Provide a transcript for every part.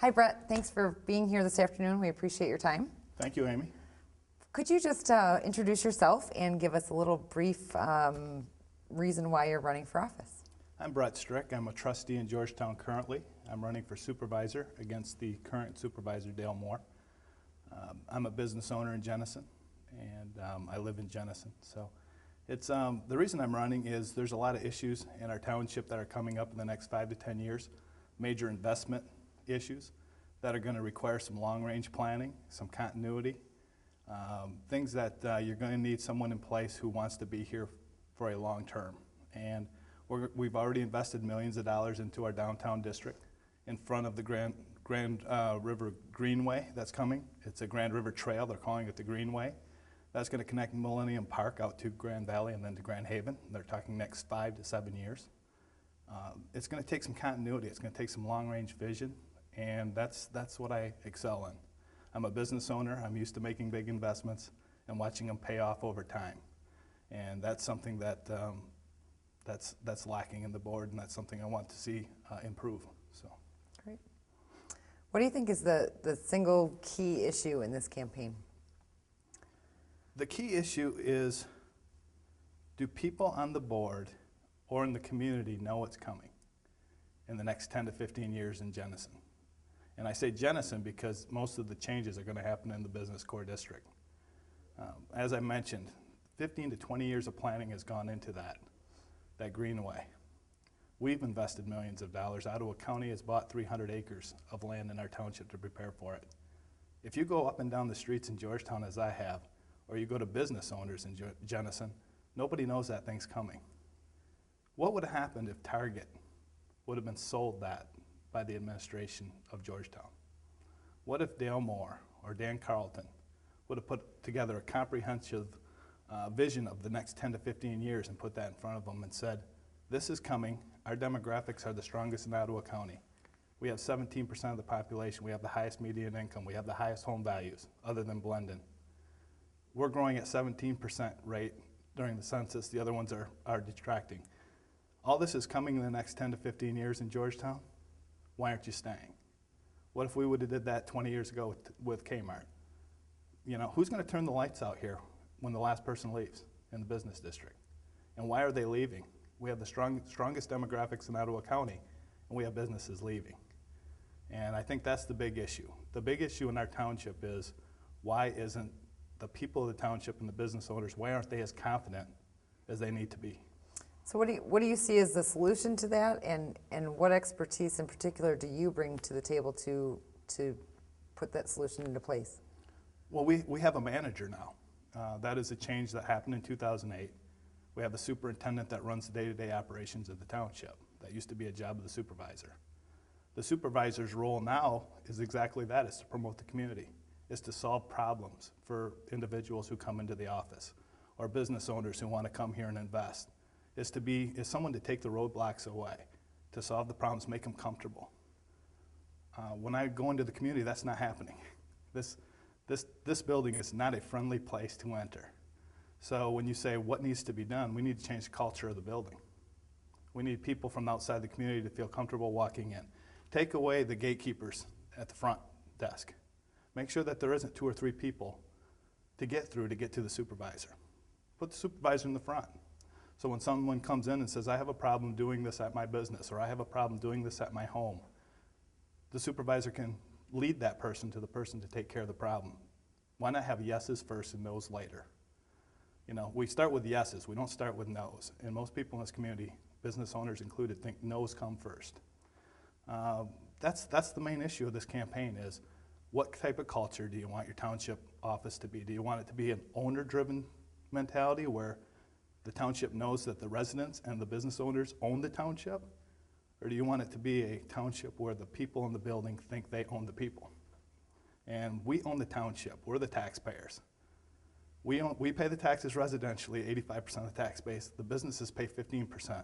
Hi, Brett. Thanks for being here this afternoon. We appreciate your time. Thank you, Amy. Could you just introduce yourself and give us a little brief reason why you're running for office? I'm Brett Strick. I'm a trustee in Georgetown currently. I'm running for supervisor against the current supervisor, Dale Moore. I'm a business owner in Jenison, and I live in Jenison. So it's the reason I'm running is there's a lot of issues in our township that are coming up in the next 5 to 10 years, major investment issues that are going to require some long-range planning, some continuity, things that you're going to need someone in place who wants to be here for a long term. And we've already invested millions of dollars into our downtown district in front of the Grand River Greenway that's coming. It's a Grand River Trail, they're calling it the Greenway. That's going to connect Millennium Park out to Grand Valley and then to Grand Haven. They're talking next 5 to 7 years. It's going to take some continuity, it's going to take some long-range vision, and that's what I excel in. I'm a business owner, I'm used to making big investments and watching them pay off over time. And that's something that that's lacking in the board, and that's something I want to see improve. So, great. What do you think is the single key issue in this campaign? The key issue is, do people on the board or in the community know what's coming in the next 10 to 15 years in Jenison? And I say Jenison because most of the changes are going to happen in the business core district. As I mentioned, 15 to 20 years of planning has gone into that greenway. We've invested millions of dollars. Ottawa County has bought 300 acres of land in our township to prepare for it. If you go up and down the streets in Georgetown as I have, or you go to business owners in Jenison, nobody knows that thing's coming. What would have happened if Target would have been sold that by the administration of Georgetown? What if Dale Moore or Dan Carlton would have put together a comprehensive vision of the next 10 to 15 years and put that in front of them and said, this is coming, our demographics are the strongest in Ottawa County. We have 17% of the population, we have the highest median income, we have the highest home values, other than Blendon. We're growing at 17% rate during the census, the other ones are detracting. All this is coming in the next 10 to 15 years in Georgetown. Why aren't you staying? What if we would have did that 20 years ago with Kmart? You know, who's going to turn the lights out here when the last person leaves in the business district? And why are they leaving? We have the strongest demographics in Ottawa County, and we have businesses leaving. And I think that's the big issue. The big issue in our township is, why isn't the people of the township and the business owners, why aren't they as confident as they need to be? So what do you see as the solution to that, and what expertise in particular do you bring to the table to put that solution into place? Well, we have a manager now. That is a change that happened in 2008. We have a superintendent that runs the day-to-day operations of the township. That used to be a job of the supervisor. The supervisor's role now is exactly that, is to promote the community, is to solve problems for individuals who come into the office or business owners who want to come here and invest. Is someone to take the roadblocks away, to solve the problems, make them comfortable. When I go into the community, that's not happening. This building is not a friendly place to enter. So when you say what needs to be done, we need to change the culture of the building. We need people from outside the community to feel comfortable walking in. Take away the gatekeepers at the front desk. Make sure that there isn't 2 or 3 people to get through to get to the supervisor. Put the supervisor in the front. So when someone comes in and says, I have a problem doing this at my business, or I have a problem doing this at my home, the supervisor can lead that person to the person to take care of the problem. Why not have yeses first and nos later? You know, we start with yeses, we don't start with nos. And most people in this community, business owners included, think nos come first. That's the main issue of this campaign is, what type of culture do you want your township office to be? Do you want it to be an owner-driven mentality where the township knows that the residents and the business owners own the township? Or do you want it to be a township where the people in the building think they own the people? And we own the township, we're the taxpayers. We pay the taxes residentially, 85% of the tax base. The businesses pay 15%.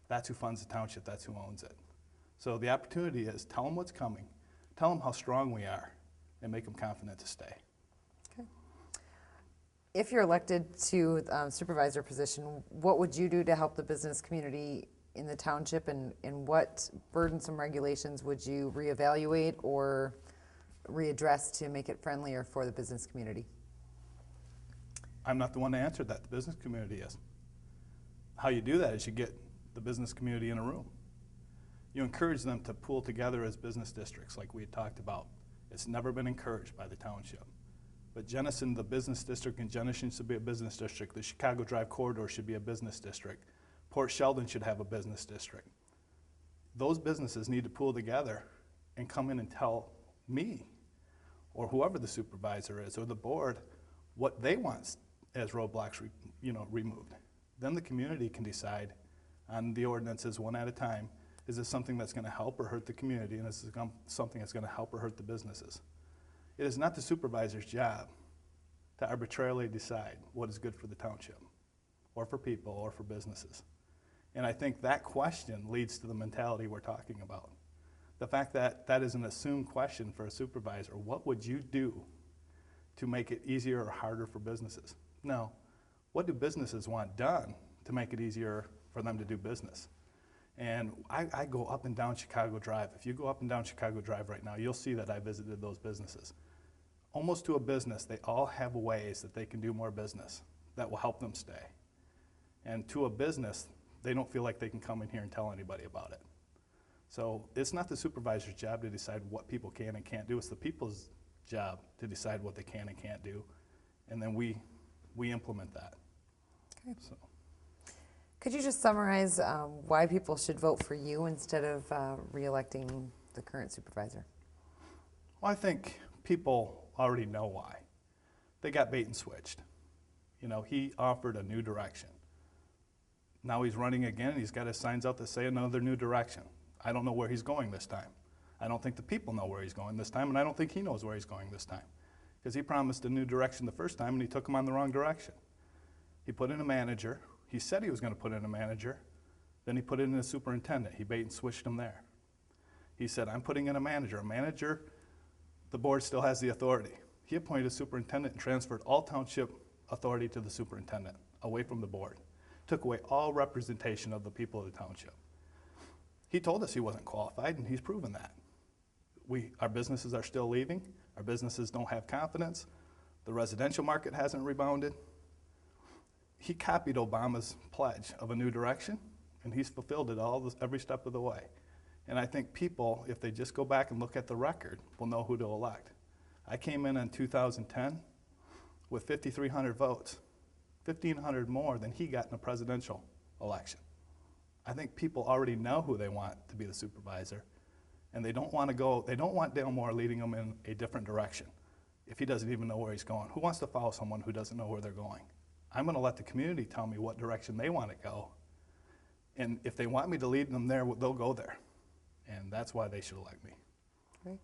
That's who funds the township, that's who owns it. So the opportunity is, tell them what's coming, tell them how strong we are, and make them confident to stay. Okay. If you're elected to supervisor position, what would you do to help the business community in the township, and what burdensome regulations would you reevaluate or readdress to make it friendlier for the business community? I'm not the one to answer that, the business community is. How you do that is you get the business community in a room. You encourage them to pool together as business districts like we had talked about. It's never been encouraged by the township. But Jenison, the business district, and Jenison should be a business district. The Chicago Drive corridor should be a business district. Port Sheldon should have a business district. Those businesses need to pool together and come in and tell me, or whoever the supervisor is, or the board, what they want as roadblocks removed. Then the community can decide on the ordinances one at a time. Is this something that's going to help or hurt the community, and is this something that's going to help or hurt the businesses? It is not the supervisor's job to arbitrarily decide what is good for the township, or for people, or for businesses. And I think that question leads to the mentality we're talking about. The fact that that is an assumed question for a supervisor. What would you do to make it easier or harder for businesses? No. What do businesses want done to make it easier for them to do business? And I go up and down Chicago Drive. If you go up and down Chicago Drive right now, you'll see that I visited those businesses. Almost to a business, they all have ways that they can do more business that will help them stay. And to a business, they don't feel like they can come in here and tell anybody about it. So it's not the supervisor's job to decide what people can and can't do. It's the people's job to decide what they can and can't do. And then we implement that. Okay. So. Could you just summarize why people should vote for you instead of re-electing the current supervisor? Well, I think people already know why. They got bait and switched. You know, he offered a new direction. Now he's running again, and he's got his signs out that say another new direction. I don't know where he's going this time. I don't think the people know where he's going this time, and I don't think he knows where he's going this time. Because he promised a new direction the first time, and he took him on the wrong direction. He put in a manager. He said he was going to put in a manager. Then he put in a superintendent. He bait and switched him there. He said, I'm putting in a manager. A manager, the board still has the authority. He appointed a superintendent and transferred all township authority to the superintendent, away from the board. Took away all representation of the people of the township. He told us he wasn't qualified, and he's proven that. Our businesses are still leaving. Our businesses don't have confidence. The residential market hasn't rebounded. He copied Obama's pledge of a new direction, and he's fulfilled it every step of the way. And I think people, if they just go back and look at the record, will know who to elect. I came in 2010 with 5,300 votes, 1,500 more than he got in a presidential election. I think people already know who they want to be the supervisor, and they don't want Dale Moore leading them in a different direction if he doesn't even know where he's going. Who wants to follow someone who doesn't know where they're going? I'm going to let the community tell me what direction they want to go, and if they want me to lead them there, they'll go there, and that's why they should elect me. Great.